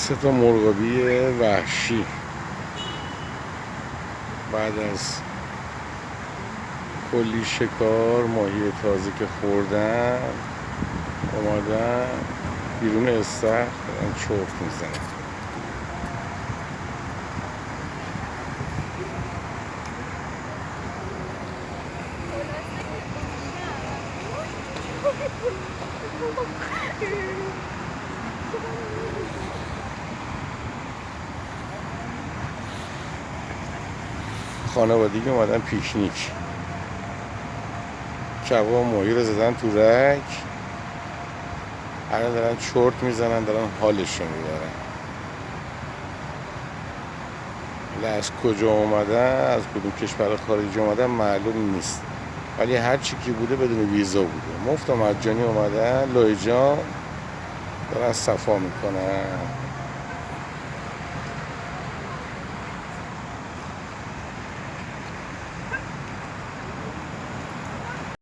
سه تا مرغابی وحشی بعد از کلی شکار ماهی تازه که خوردن اومدن بیرون استخر دارن چرت میزنن. خانوادگی اومدن پیکنیک، کباب ماهی رو زدن تو رگ، الان دارن چرت میزنن، دارن حالشون میبرن. از کجا اومدن، از کدوم کشور خارجی اومدن معلوم نیست، ولی هر چی که بوده بدون ویزا بوده، مفت و مجانی اومدن لایجان دارن صفا میکنن.